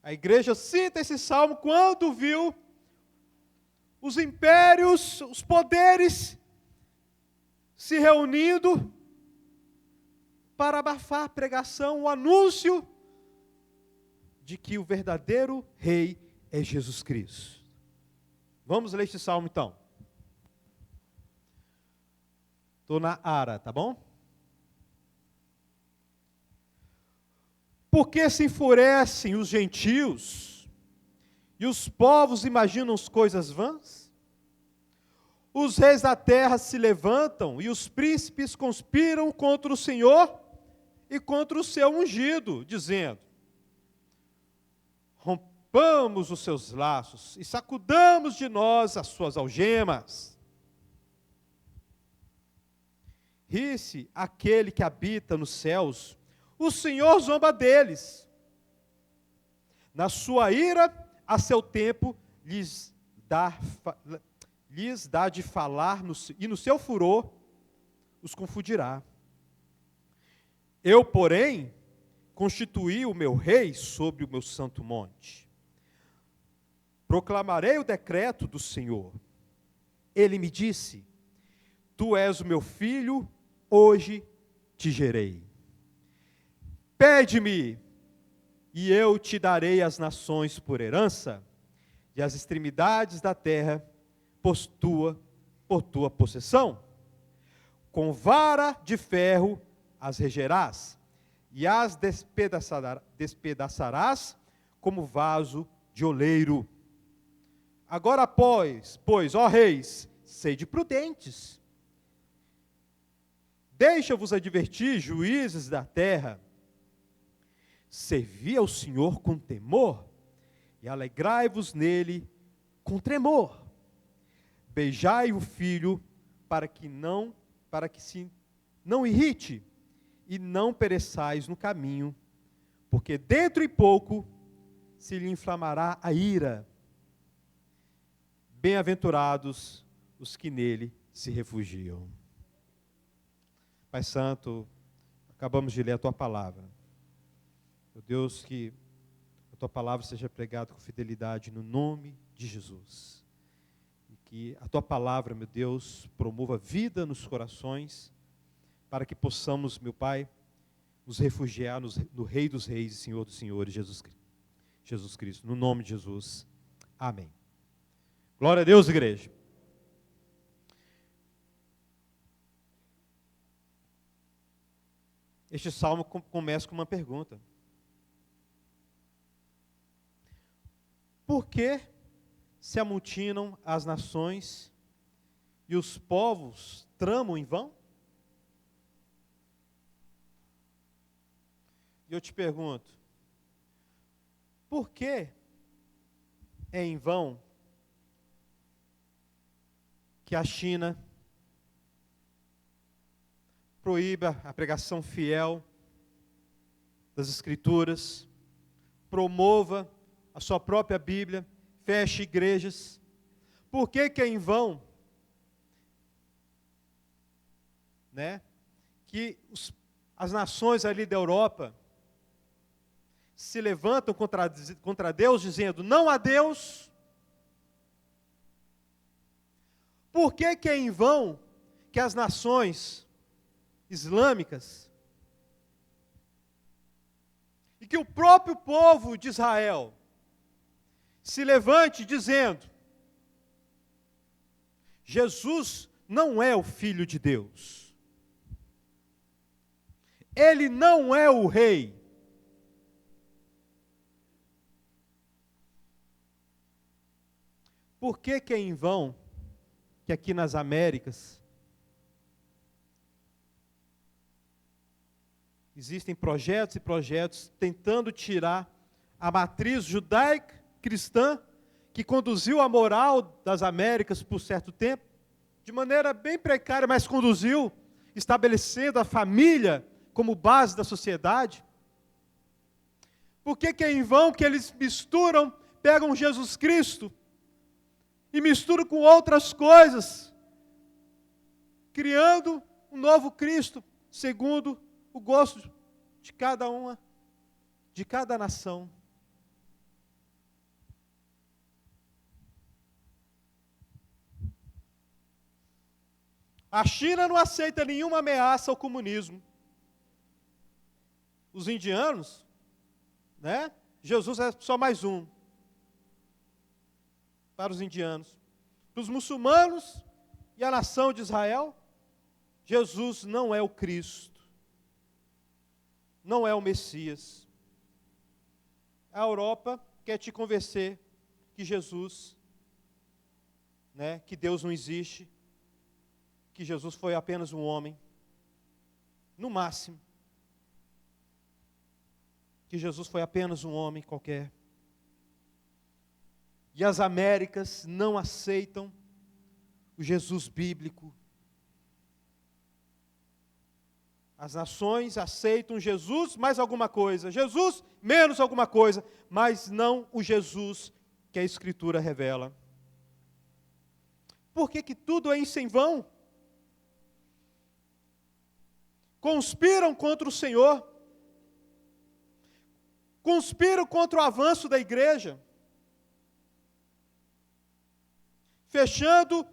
A igreja cita esse salmo quando viu os impérios, os poderes se reunindo para abafar a pregação, o anúncio de que o verdadeiro rei é Jesus Cristo. Vamos ler este salmo então. Estou na Ara, tá bom? Por que se enfurecem os gentios e os povos imaginam coisas vãs? Os reis da terra se levantam e os príncipes conspiram contra o Senhor e contra o seu ungido, dizendo: rompamos os seus laços e sacudamos de nós as suas algemas. Ri-se aquele que habita nos céus, o Senhor zomba deles. Na sua ira, a seu tempo, lhes dá de falar, e no seu furor os confundirá. Eu, porém, constituí o meu rei sobre o meu santo monte. Proclamarei o decreto do Senhor. Ele me disse: tu és o meu filho, hoje te gerei. Pede-me, e eu te darei as nações por herança, e as extremidades da terra por tua possessão. Com vara de ferro as regerás, e as despedaçarás como vaso de oleiro. Agora, pois, ó reis, sede prudentes. Deixa-vos advertir, juízes da terra. Servi ao Senhor com temor, e alegrai-vos nele com tremor. Beijai o filho, para que se não irrite, e não pereçais no caminho, porque dentro e pouco se lhe inflamará a ira. Bem-aventurados os que nele se refugiam. Pai Santo, acabamos de ler a Tua palavra. Meu Deus, que a Tua palavra seja pregada com fidelidade no nome de Jesus. E que a Tua palavra, meu Deus, promova vida nos corações, para que possamos, meu Pai, nos refugiar no Rei dos Reis e Senhor dos Senhores, Jesus Cristo. No nome de Jesus. Amém. Glória a Deus, igreja. Este salmo começa com uma pergunta. Por que se amotinam as nações e os povos tramam em vão? E eu te pergunto, por que é em vão que a China proíba a pregação fiel das Escrituras, promova a sua própria Bíblia, feche igrejas? Por que é em vão, que as nações ali da Europa se levantam contra Deus, dizendo não a Deus? Por que é em vão que as nações islâmicas e que o próprio povo de Israel se levante dizendo: Jesus não é o Filho de Deus, Ele não é o Rei? Por que é em vão que aqui nas Américas existem projetos e projetos tentando tirar a matriz judaica cristã que conduziu a moral das Américas por certo tempo, de maneira bem precária, mas conduziu, estabelecendo a família como base da sociedade? Por que é em vão que eles pegam Jesus Cristo e misturam com outras coisas, criando um novo Cristo, segundo o gosto de cada nação? A China não aceita nenhuma ameaça ao comunismo. Os indianos, né? Jesus é só mais um para os indianos. Para os muçulmanos e a nação de Israel, Jesus não é o Cristo, não é o Messias. A Europa quer te convencer que Jesus, né, que Deus não existe, que Jesus foi apenas um homem, no máximo. Que Jesus foi apenas um homem qualquer. E as Américas não aceitam o Jesus bíblico. As nações aceitam Jesus mais alguma coisa, Jesus menos alguma coisa, mas não o Jesus que a Escritura revela. Por que que tudo é isso em vão? Conspiram contra o Senhor, conspiram contra o avanço da igreja, fechando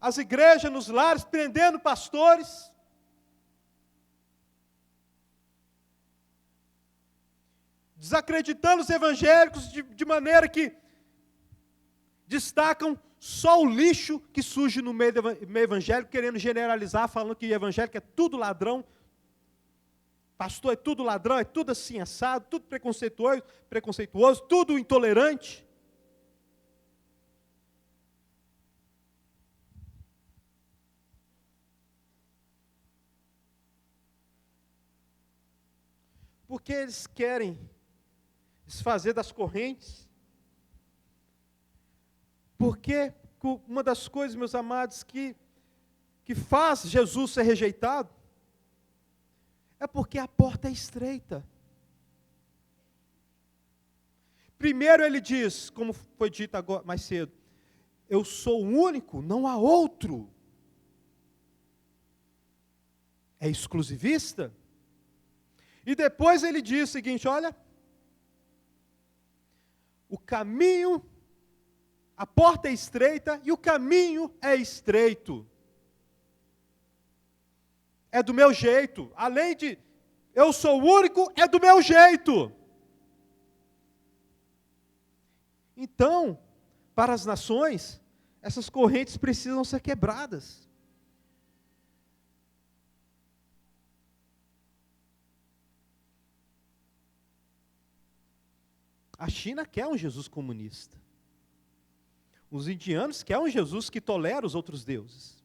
as igrejas nos lares, prendendo pastores, desacreditando os evangélicos de maneira que destacam só o lixo que surge no meio evangélico, querendo generalizar, falando que evangélico é tudo ladrão, pastor é tudo ladrão, é tudo assim assado, tudo preconceituoso, tudo intolerante. Porque eles querem desfazer das correntes. Porque uma das coisas, meus amados, que faz Jesus ser rejeitado, é porque a porta é estreita. Primeiro ele diz, como foi dito agora mais cedo, eu sou o único, não há outro. É exclusivista. E depois ele diz o seguinte, olha, o caminho, a porta é estreita e o caminho é estreito. É do meu jeito. Além de eu sou o único, é do meu jeito. Então, para as nações, essas correntes precisam ser quebradas. A China quer um Jesus comunista. Os indianos querem um Jesus que tolera os outros deuses.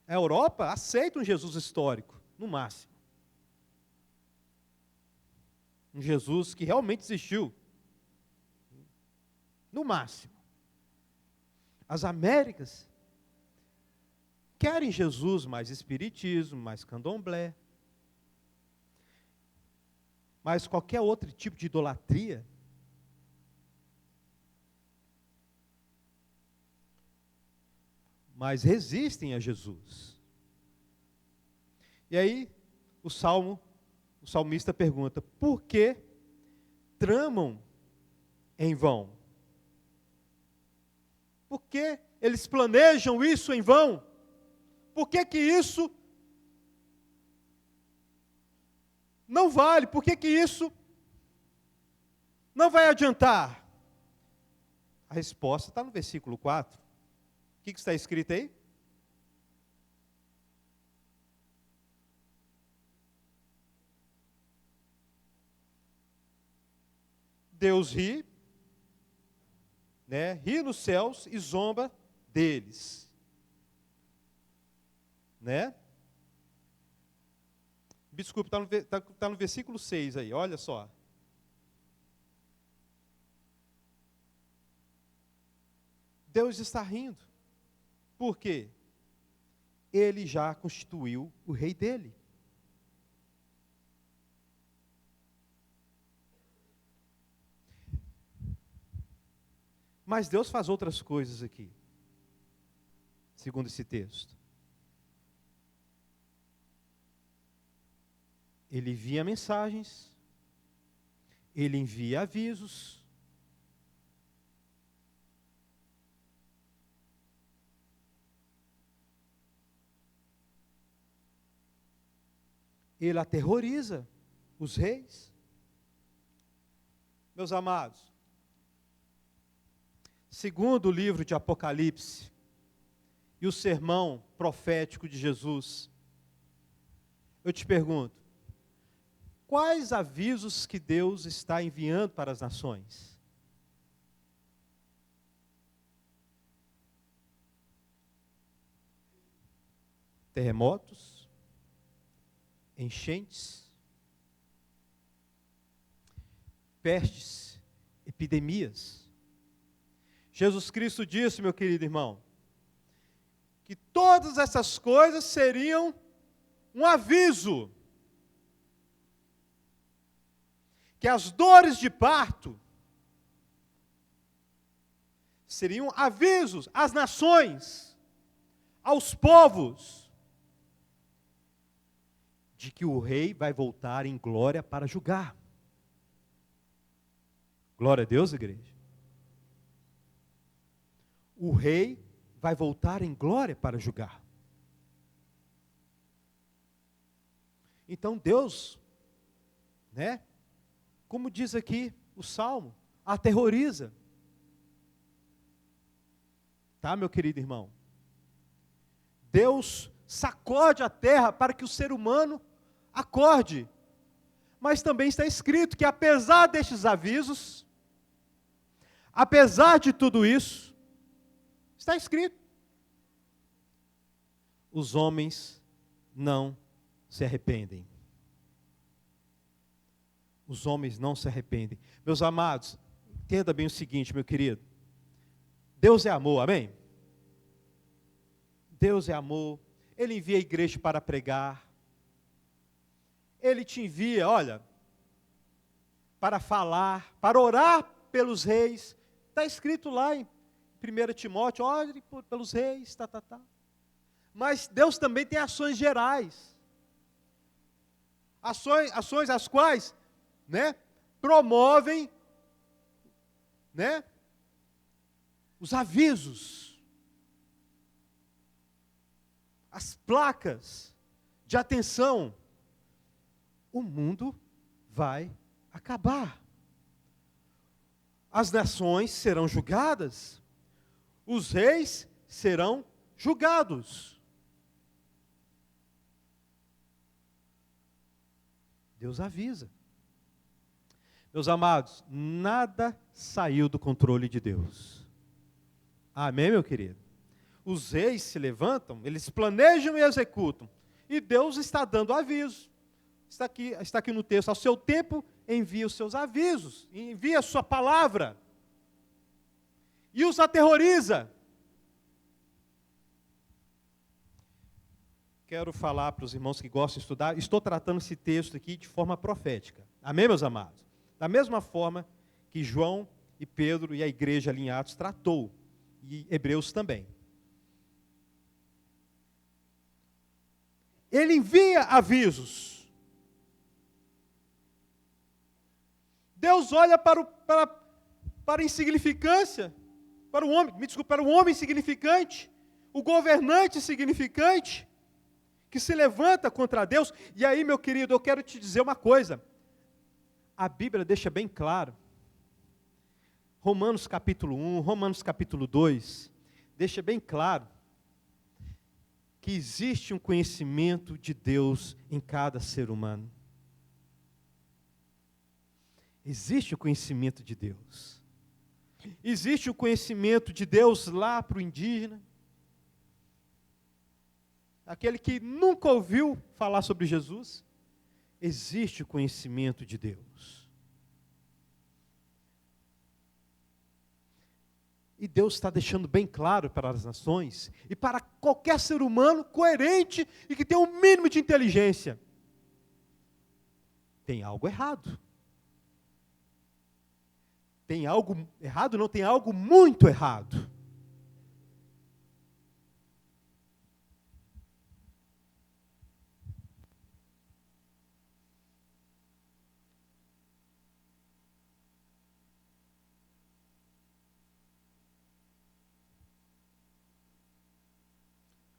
A Europa aceita um Jesus histórico, no máximo. Um Jesus que realmente existiu. No máximo. As Américas querem Jesus mais espiritismo, mais candomblé. Mas qualquer outro tipo de idolatria, mas resistem a Jesus. E aí, o salmista pergunta, por que tramam em vão? Por que eles planejam isso em vão? Por que que isso não vale? Por que que isso não vai adiantar? A resposta está no versículo 4. O que está escrito aí? Deus ri, né? Ri nos céus e zomba deles. Né? Desculpe, está no versículo 6 aí, olha só. Deus está rindo. Por quê? Ele já constituiu o rei dele. Mas Deus faz outras coisas aqui, segundo esse texto. Ele envia mensagens, ele envia avisos, ele aterroriza os reis. Meus amados, segundo o livro de Apocalipse e o sermão profético de Jesus, eu te pergunto, quais avisos que Deus está enviando para as nações? Terremotos, enchentes, pestes, epidemias. Jesus Cristo disse, meu querido irmão, que todas essas coisas seriam um aviso. Que as dores de parto seriam avisos às nações, aos povos, de que o rei vai voltar em glória para julgar. Glória a Deus, igreja. O rei vai voltar em glória para julgar. Então Deus, como diz aqui o Salmo, aterroriza. Tá, meu querido irmão? Deus sacode a terra para que o ser humano acorde. Mas também está escrito que apesar destes avisos, apesar de tudo isso, está escrito, os homens não se arrependem. Os homens não se arrependem. Meus amados, entenda bem o seguinte, meu querido. Deus é amor, amém? Deus é amor. Ele envia a igreja para pregar. Ele te envia, olha, para falar, para orar pelos reis. Está escrito lá em 1 Timóteo, ore pelos reis, Mas Deus também tem ações gerais. Ações as quais, promovem, os avisos, as placas de atenção. O mundo vai acabar. As nações serão julgadas. Os reis serão julgados. Deus avisa. Meus amados, nada saiu do controle de Deus. Amém, meu querido? Os reis se levantam, eles planejam e executam. E Deus está dando aviso. Está aqui no texto, ao seu tempo envia os seus avisos, envia a sua palavra. E os aterroriza. Quero falar para os irmãos que gostam de estudar, estou tratando esse texto aqui de forma profética. Amém, meus amados? Da mesma forma que João e Pedro e a igreja ali em Atos tratou, e Hebreus também. Ele envia avisos. Deus olha para a insignificância, para o homem insignificante, o governante insignificante, que se levanta contra Deus. E aí, meu querido, eu quero te dizer uma coisa. A Bíblia deixa bem claro, Romanos capítulo 1, Romanos capítulo 2, deixa bem claro, que existe um conhecimento de Deus em cada ser humano. Existe o conhecimento de Deus. Existe o conhecimento de Deus lá para o indígena, aquele que nunca ouviu falar sobre Jesus. Existe o conhecimento de Deus. E Deus está deixando bem claro para as nações e para qualquer ser humano coerente e que tenha um mínimo de inteligência. Tem algo errado. Tem algo errado? Não, tem algo muito errado.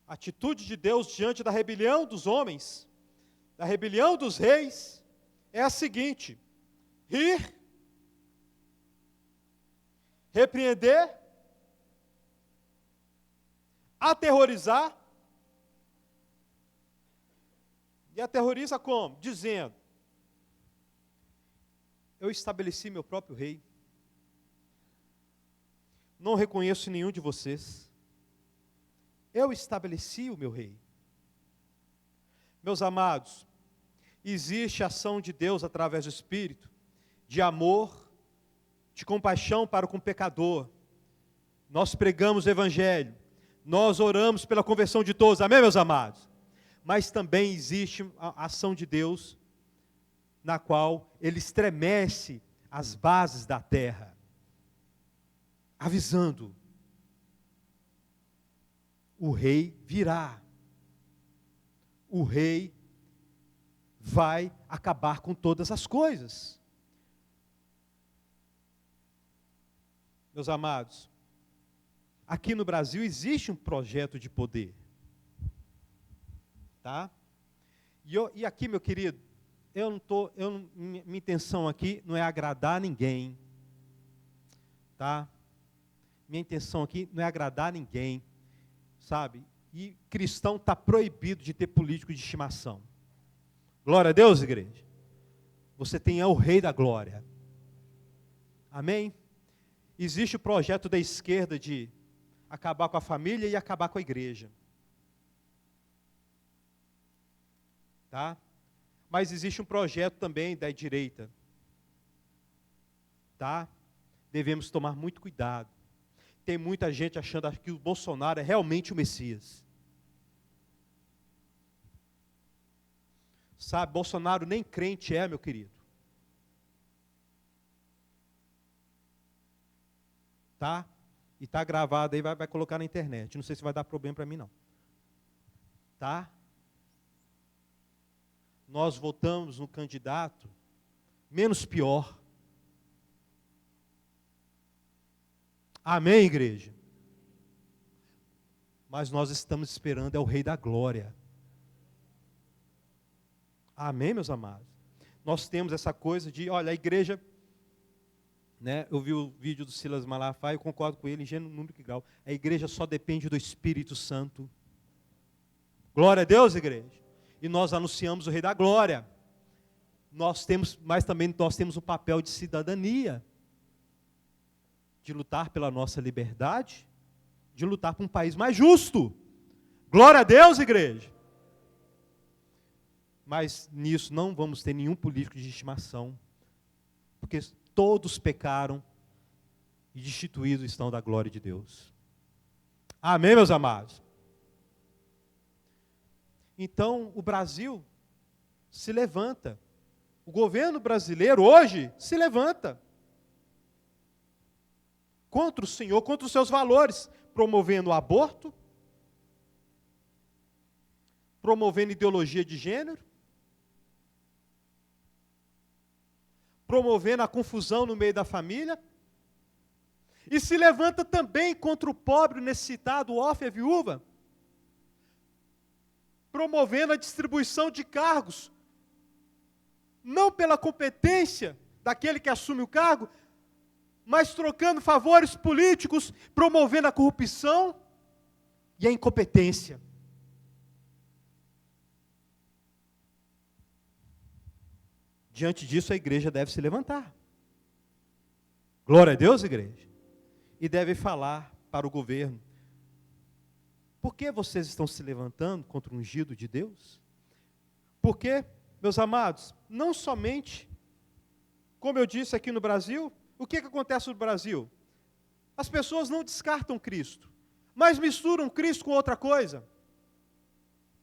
A atitude de Deus diante da rebelião dos homens da rebelião dos reis é a seguinte: rir, repreender, aterrorizar. E aterroriza como? Dizendo: eu estabeleci meu próprio rei, não reconheço nenhum de vocês, eu estabeleci o meu rei. Meus amados, existe ação de Deus através do Espírito, de amor, de compaixão para com o pecador. Nós pregamos o Evangelho, nós oramos pela conversão de todos, amém, meus amados? Mas também existe a ação de Deus, na qual Ele estremece as bases da terra, avisando: o rei virá, o rei vai acabar com todas as coisas. Meus amados, aqui no Brasil existe um projeto de poder, tá? E aqui, meu querido, minha intenção aqui não é agradar ninguém, tá? Minha intenção aqui não é agradar ninguém, sabe? E cristão está proibido de ter político de estimação. Glória a Deus, igreja. Você tem o Rei da Glória. Amém? Existe o projeto da esquerda de acabar com a família e acabar com a igreja. Tá? Mas existe um projeto também da direita. Tá? Devemos tomar muito cuidado. Tem muita gente achando que o Bolsonaro é realmente o Messias. Sabe, Bolsonaro nem crente é, meu querido. Tá? E está gravado aí, vai colocar na internet. Não sei se vai dar problema para mim, não. Tá? Nós votamos no candidato menos pior. Amém, igreja? Mas nós estamos esperando é o Rei da Glória. Amém, meus amados? Nós temos essa coisa de, olha, a igreja, né, eu vi o vídeo do Silas Malafaia, eu concordo com ele em gênero, número e grau. A igreja só depende do Espírito Santo. Glória a Deus, igreja. E nós anunciamos o Rei da Glória. Mas também nós temos o papel de cidadania, de lutar pela nossa liberdade, de lutar por um país mais justo. Glória a Deus, igreja. Mas nisso não vamos ter nenhum político de estimação, porque todos pecaram e destituídos estão da glória de Deus. Amém, meus amados? Então, o Brasil se levanta. O governo brasileiro hoje se levanta contra o Senhor, contra os seus valores, promovendo o aborto, promovendo ideologia de gênero, promovendo a confusão no meio da família, e se levanta também contra o pobre, o necessitado, o órfão e a viúva, promovendo a distribuição de cargos, não pela competência daquele que assume o cargo, mas trocando favores políticos, promovendo a corrupção e a incompetência. Diante disso, a igreja deve se levantar. Glória a Deus, igreja. E deve falar para o governo: por que vocês estão se levantando contra o ungido de Deus? Porque, meus amados, não somente, como eu disse aqui no Brasil, o que acontece no Brasil? As pessoas não descartam Cristo, mas misturam Cristo com outra coisa.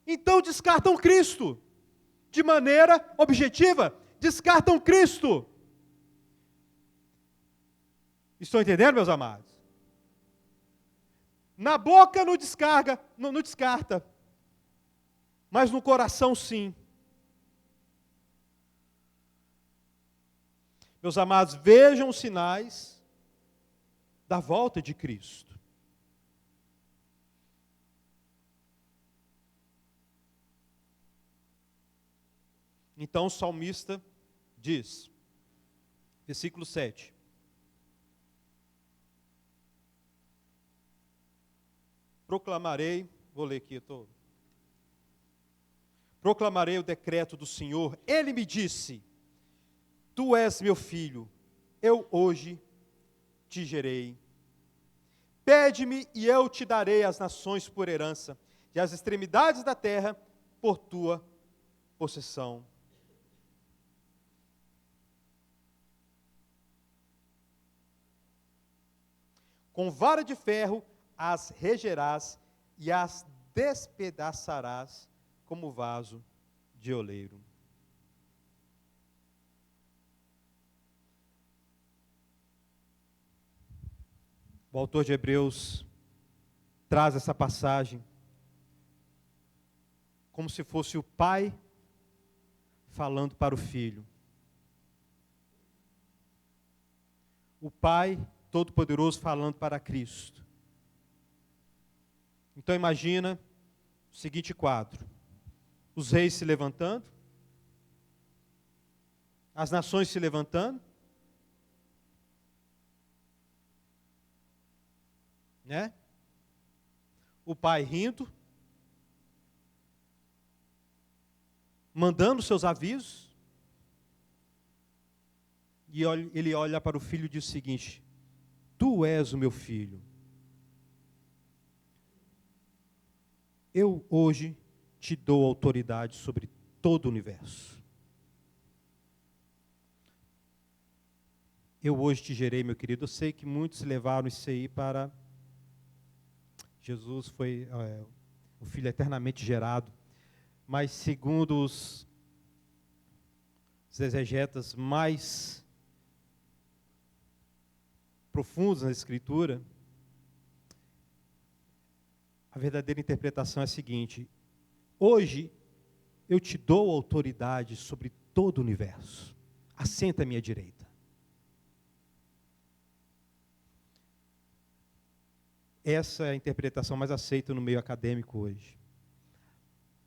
Então descartam Cristo, de maneira objetiva, descartam Cristo. Estão entendendo, meus amados? Na boca não descarta, mas no coração sim. Meus amados, vejam os sinais da volta de Cristo. Então o salmista diz, versículo 7. Proclamarei, vou ler aqui, proclamarei o decreto do Senhor. Ele me disse, tu és meu filho, eu hoje te gerei. Pede-me e eu te darei as nações por herança, e as extremidades da terra por tua possessão. Com vara de ferro as regerás e as despedaçarás como vaso de oleiro. O autor de Hebreus traz essa passagem como se fosse o pai falando para o filho. O pai todo-poderoso falando para Cristo. Então imagina o seguinte quadro: os reis se levantando, as nações se levantando, né? O pai rindo, mandando seus avisos, e ele olha para o filho e diz o seguinte: tu és o meu filho. Eu hoje te dou autoridade sobre todo o universo. Eu hoje te gerei, meu querido. Eu sei que muitos levaram isso aí para... Jesus foi o Filho eternamente gerado. Mas segundo os exegetas mais profundos na Escritura, a verdadeira interpretação é a seguinte: hoje eu te dou autoridade sobre todo o universo. Assenta à minha direita. Essa é a interpretação mais aceita no meio acadêmico hoje.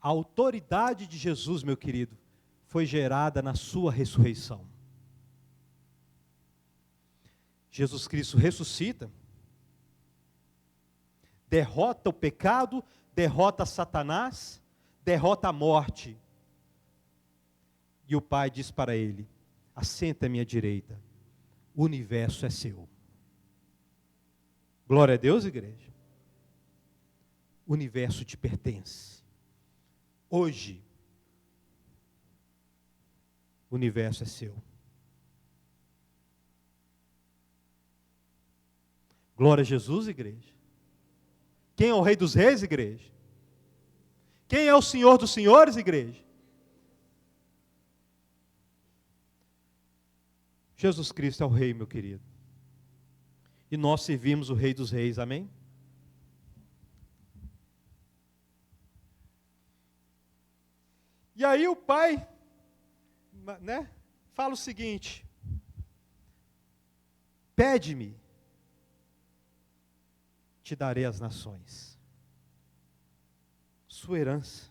A autoridade de Jesus, meu querido, foi gerada na sua ressurreição. Jesus Cristo ressuscita, derrota o pecado, derrota Satanás, derrota a morte. E o Pai diz para ele: assenta à minha direita, o universo é seu. Glória a Deus, igreja. O universo te pertence. Hoje, o universo é seu. Glória a Jesus, igreja. Quem é o Rei dos Reis, igreja? Quem é o Senhor dos Senhores, igreja? Jesus Cristo é o Rei, meu querido. E nós servimos o Rei dos Reis, amém? E aí o pai, né, fala o seguinte: pede-me, te darei as nações, sua herança.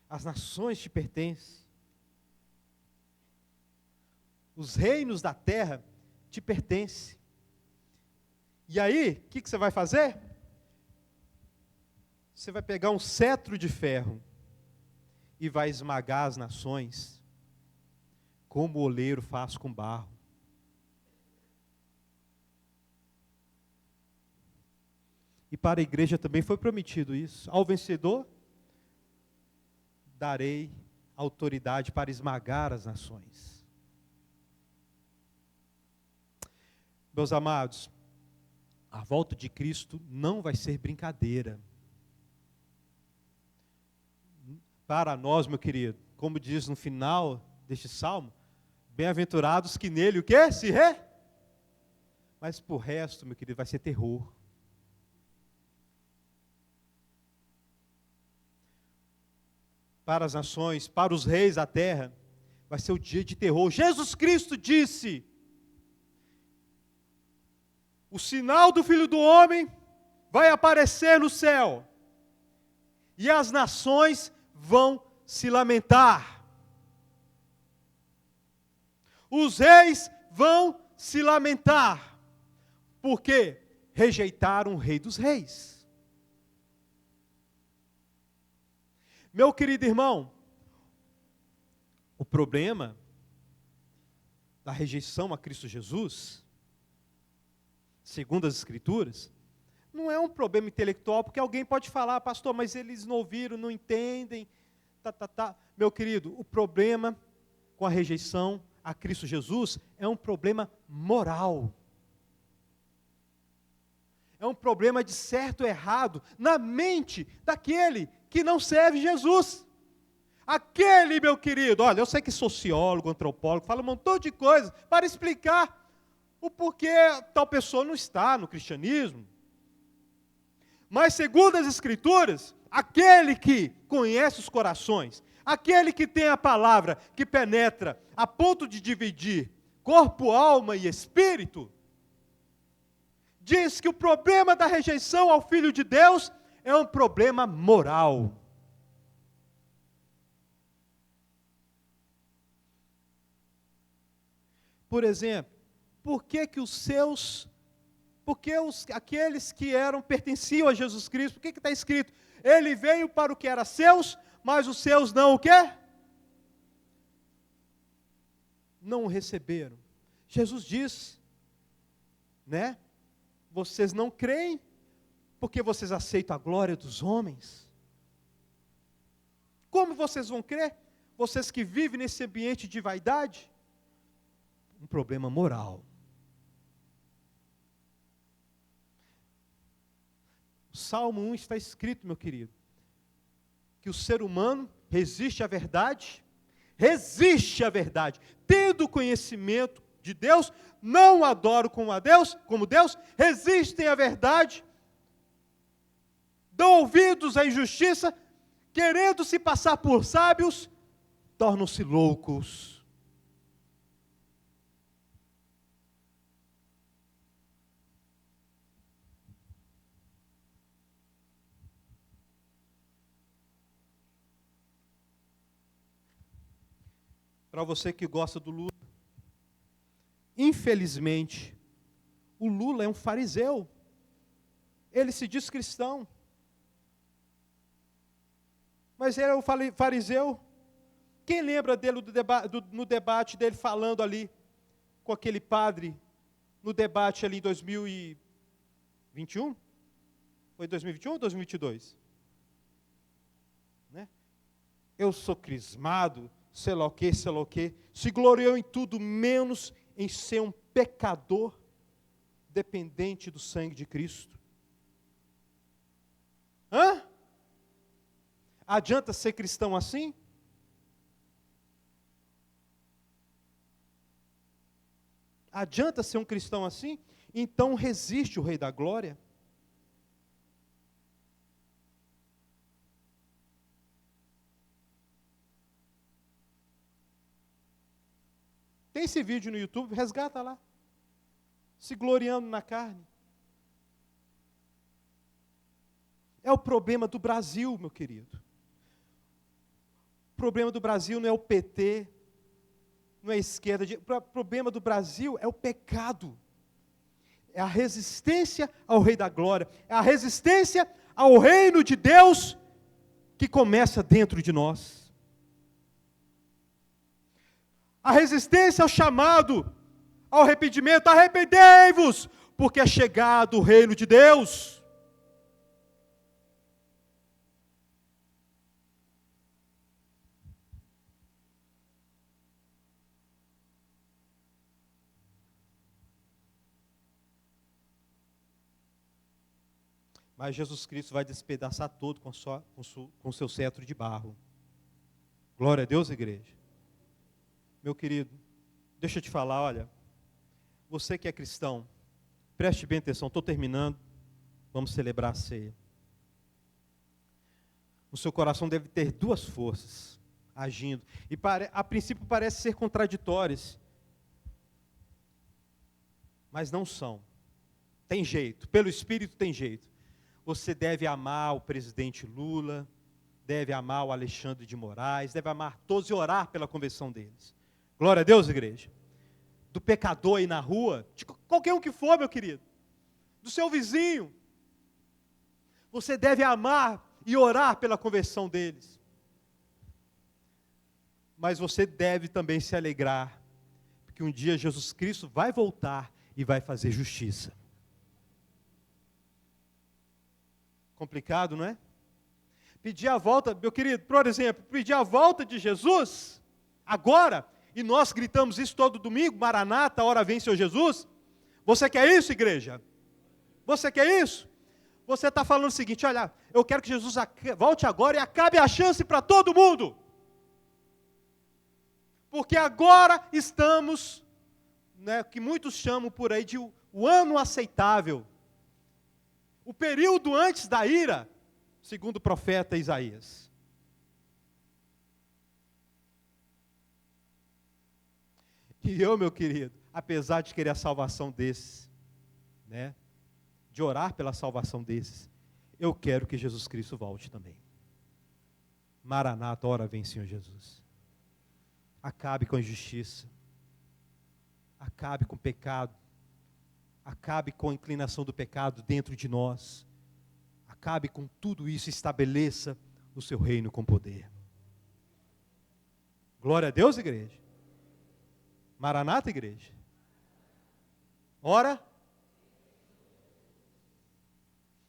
As nações te pertencem. Os reinos da terra te pertencem. E aí, o que você vai fazer? Você vai pegar um cetro de ferro e vai esmagar as nações, como o oleiro faz com barro. E para a igreja também foi prometido isso. Ao vencedor, darei autoridade para esmagar as nações. Meus amados, a volta de Cristo não vai ser brincadeira. Para nós, meu querido, como diz no final deste salmo, bem-aventurados que nele o quê? Se rê? Mas por resto, meu querido, vai ser terror. Para as nações, para os reis da terra, vai ser o dia de terror. Jesus Cristo disse: o sinal do Filho do Homem vai aparecer no céu, e as nações vão se lamentar. Os reis vão se lamentar, porque rejeitaram o Rei dos Reis. Meu querido irmão, o problema da rejeição a Cristo Jesus, segundo as Escrituras, não é um problema intelectual, porque alguém pode falar, pastor, mas eles não ouviram, não entendem, Meu querido, o problema com a rejeição a Cristo Jesus é um problema moral. É um problema de certo ou errado na mente daquele que não serve Jesus. Aquele, meu querido, olha, eu sei que sociólogo, antropólogo, fala um montão de coisas para explicar o porquê tal pessoa não está no cristianismo. Mas segundo as Escrituras, aquele que conhece os corações, aquele que tem a palavra que penetra a ponto de dividir corpo, alma e espírito, diz que o problema da rejeição ao Filho de Deus é um problema moral. Por exemplo, por que aqueles que pertenciam a Jesus Cristo, por que está escrito? Ele veio para o que era seus, mas os seus não o quê? Não o receberam. Jesus diz, né? Vocês não creem, porque vocês aceitam a glória dos homens. Como vocês vão crer? Vocês que vivem nesse ambiente de vaidade? Um problema moral. Salmo 1 está escrito, meu querido, que o ser humano resiste à verdade, tendo conhecimento de Deus, não adoro como Deus, resistem à verdade, dão ouvidos à injustiça, querendo se passar por sábios, tornam-se loucos. Para você que gosta do Lula, infelizmente, o Lula é um fariseu. Ele se diz cristão. Mas ele é um fariseu. Quem lembra dele no debate dele falando ali com aquele padre, no debate ali em 2021? Foi 2021 ou 2022? Né? Eu sou crismado, sei lá o quê, se gloriou em tudo, menos em ser um pecador dependente do sangue de Cristo. Adianta ser cristão assim? Adianta ser um cristão assim? Então resiste o Rei da Glória. Tem esse vídeo no YouTube, resgata lá. Se gloriando na carne. É o problema do Brasil, meu querido. O problema do Brasil não é o PT, não é a esquerda. O problema do Brasil é o pecado. É a resistência ao Rei da Glória. É a resistência ao reino de Deus que começa dentro de nós. A resistência ao chamado, ao arrependimento. Arrependei-vos, porque é chegado o reino de Deus. Mas Jesus Cristo vai despedaçar todo com o seu cetro de barro. Glória a Deus, igreja. Meu querido, deixa eu te falar, olha, você que é cristão, preste bem atenção, estou terminando, vamos celebrar a ceia. O seu coração deve ter duas forças agindo, e a princípio parece ser contraditórias, mas não são. Tem jeito, pelo Espírito tem jeito. Você deve amar o presidente Lula, deve amar o Alexandre de Moraes, deve amar todos e orar pela conversão deles. Glória a Deus, igreja. Do pecador aí na rua, de qualquer um que for, meu querido, do seu vizinho, você deve amar e orar pela conversão deles. Mas você deve também se alegrar, porque um dia Jesus Cristo vai voltar e vai fazer justiça. Complicado, não é? Pedir a volta, meu querido, por exemplo, pedir a volta de Jesus, agora, e nós gritamos isso todo domingo, Maranata, hora vem Senhor Jesus. Você quer isso, igreja? Você quer isso? Você está falando o seguinte, olha, eu quero que Jesus volte agora e acabe a chance para todo mundo. Porque agora estamos, né, que muitos chamam por aí de o ano aceitável. O período antes da ira, segundo o profeta Isaías. E eu, meu querido, apesar de querer a salvação desses, né, de orar pela salvação desses, eu quero que Jesus Cristo volte também. Maranata, hora vem Senhor Jesus. Acabe com a injustiça, acabe com o pecado, acabe com a inclinação do pecado dentro de nós, acabe com tudo isso e estabeleça o seu reino com poder. Glória a Deus, igreja. Maranata, igreja. Ora.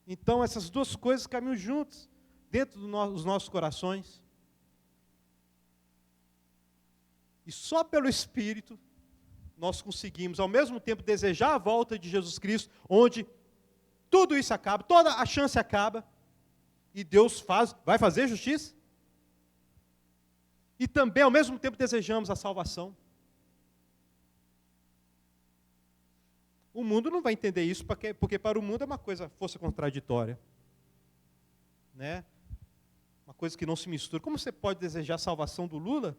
Então essas duas coisas caminham juntas dentro dos nossos corações. E só pelo Espírito nós conseguimos, ao mesmo tempo, desejar a volta de Jesus Cristo, onde tudo isso acaba, toda a chance acaba, e Deus vai fazer justiça. E também, ao mesmo tempo, desejamos a salvação. O mundo não vai entender isso, porque para o mundo é uma força contraditória. Né? Uma coisa que não se mistura. Como você pode desejar a salvação do Lula?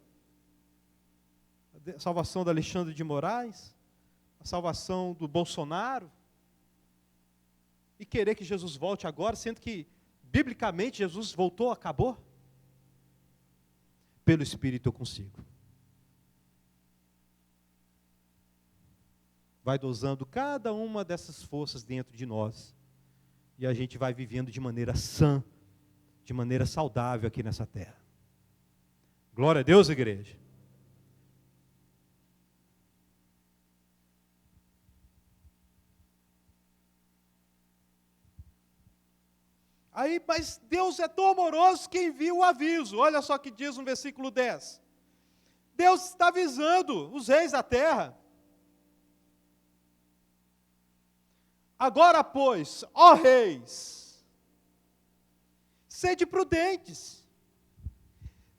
A salvação do Alexandre de Moraes? A salvação do Bolsonaro? E querer que Jesus volte agora, sendo que, biblicamente, Jesus voltou, acabou? Pelo Espírito eu consigo. Vai dosando cada uma dessas forças dentro de nós. E a gente vai vivendo de maneira sã, de maneira saudável aqui nessa terra. Glória a Deus, igreja. Aí, mas Deus é tão amoroso que envia o aviso. Olha só o que diz no versículo 10. Deus está avisando os reis da terra. Agora, pois, ó reis, sede prudentes,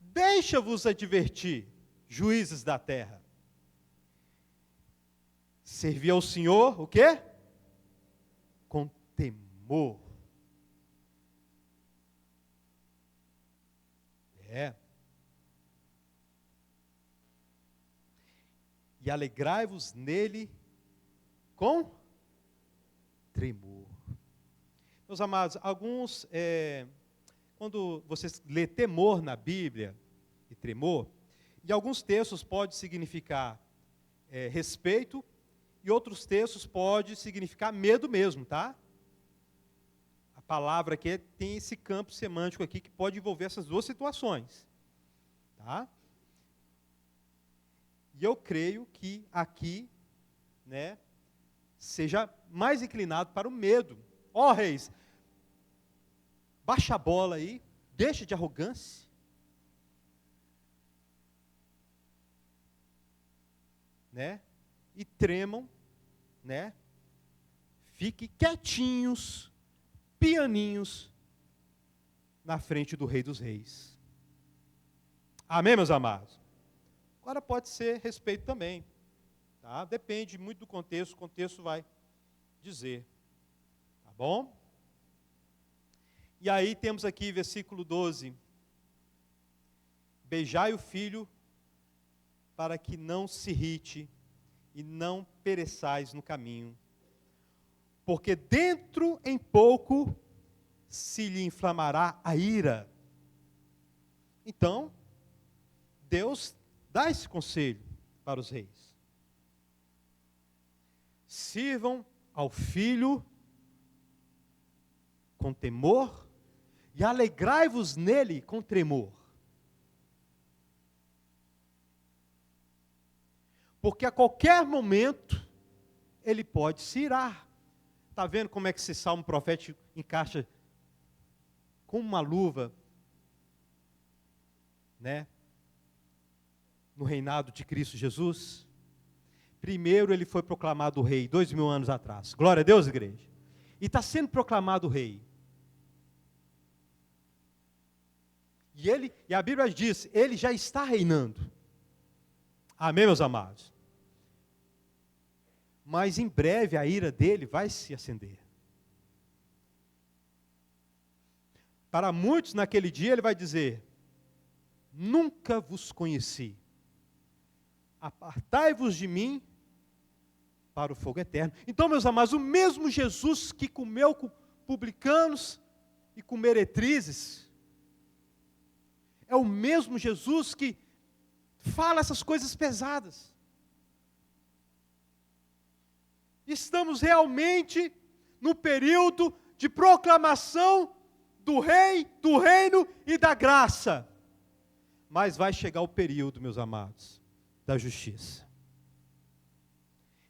deixa-vos advertir, juízes da terra. Servir ao Senhor, o quê? Com temor. E alegrai-vos nele com tremor. Meus amados, alguns, quando você lê temor na Bíblia, e tremor, em alguns textos pode significar respeito, e outros textos pode significar medo mesmo, tá? A palavra aqui tem esse campo semântico aqui que pode envolver essas duas situações, tá? E eu creio que aqui, né, seja mais inclinado para o medo. Ó reis, baixa a bola aí, deixa de arrogância. Né? E tremam, né? Fiquem quietinhos, pianinhos, na frente do Rei dos Reis. Amém, meus amados? Agora pode ser respeito também. Tá? Depende muito do contexto, o contexto vai dizer. Tá bom? E aí temos aqui versículo 12. Beijai o filho para que não se irrite e não pereçais no caminho. Porque dentro em pouco se lhe inflamará a ira. Então, Deus dá esse conselho para os reis. Sirvam ao filho com temor e alegrai-vos nele com tremor. Porque a qualquer momento ele pode se irar. Está vendo como é que esse salmo profético encaixa com uma luva, né? No reinado de Cristo Jesus? Primeiro ele foi proclamado rei, 2000 anos atrás. Glória a Deus, igreja. E está sendo proclamado rei. E a Bíblia diz, ele já está reinando. Amém, meus amados? Mas em breve a ira dele vai se acender. Para muitos naquele dia ele vai dizer, nunca vos conheci. Apartai-vos de mim para o fogo eterno. Então, meus amados, o mesmo Jesus que comeu com publicanos e com meretrizes, é o mesmo Jesus que fala essas coisas pesadas. Estamos realmente no período de proclamação do rei, do reino e da graça. Mas vai chegar o período, meus amados, da justiça.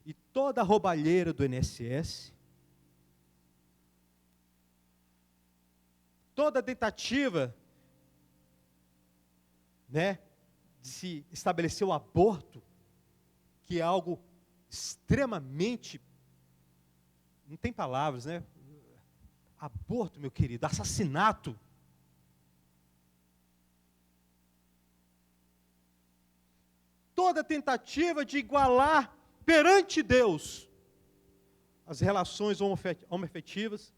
E toda a roubalheira do INSS, toda a tentativa, né, de se estabelecer o aborto, que é algo extremamente, não tem palavras, né? Aborto, meu querido, assassinato. Toda tentativa de igualar perante Deus as relações homoafetivas,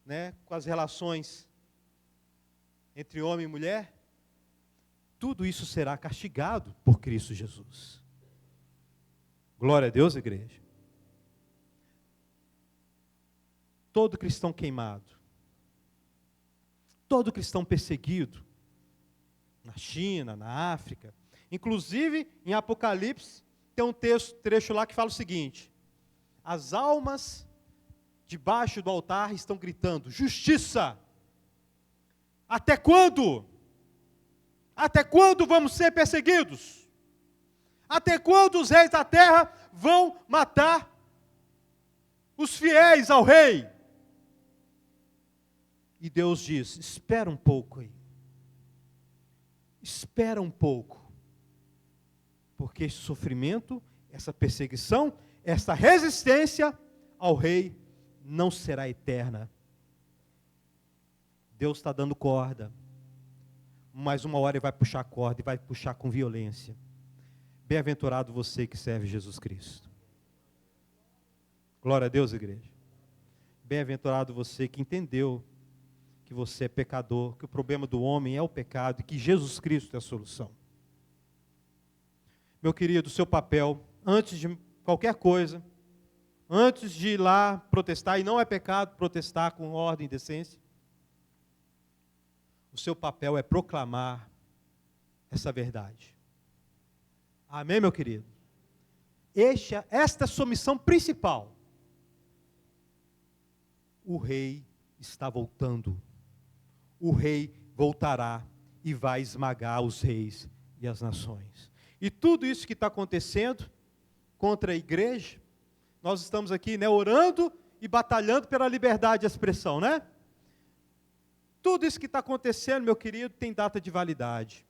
né, com as relações entre homem e mulher, tudo isso será castigado por Cristo Jesus. Glória a Deus, igreja. Todo cristão queimado, todo cristão perseguido, na China, na África, inclusive em Apocalipse, tem um trecho lá que fala o seguinte: as almas debaixo do altar estão gritando, justiça! Até quando? Até quando vamos ser perseguidos? Até quando os reis da terra vão matar os fiéis ao rei? E Deus diz, espera um pouco aí. Espera um pouco. Porque esse sofrimento, essa perseguição, essa resistência ao rei não será eterna. Deus está dando corda. Mas uma hora ele vai puxar a corda e vai puxar com violência. Bem-aventurado você que serve Jesus Cristo. Glória a Deus, igreja. Bem-aventurado você que entendeu que você é pecador, que o problema do homem é o pecado e que Jesus Cristo é a solução. Meu querido, o seu papel, antes de qualquer coisa, antes de ir lá protestar, e não é pecado protestar com ordem e decência, o seu papel é proclamar essa verdade. Amém, meu querido? Esta é a sua missão principal. O rei está voltando. O rei voltará e vai esmagar os reis e as nações. E tudo isso que está acontecendo contra a igreja, nós estamos aqui, né, orando e batalhando pela liberdade de expressão, né? Tudo isso que está acontecendo, meu querido, tem data de validade.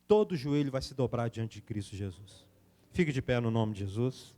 Todo joelho vai se dobrar diante de Cristo Jesus. Fique de pé no nome de Jesus.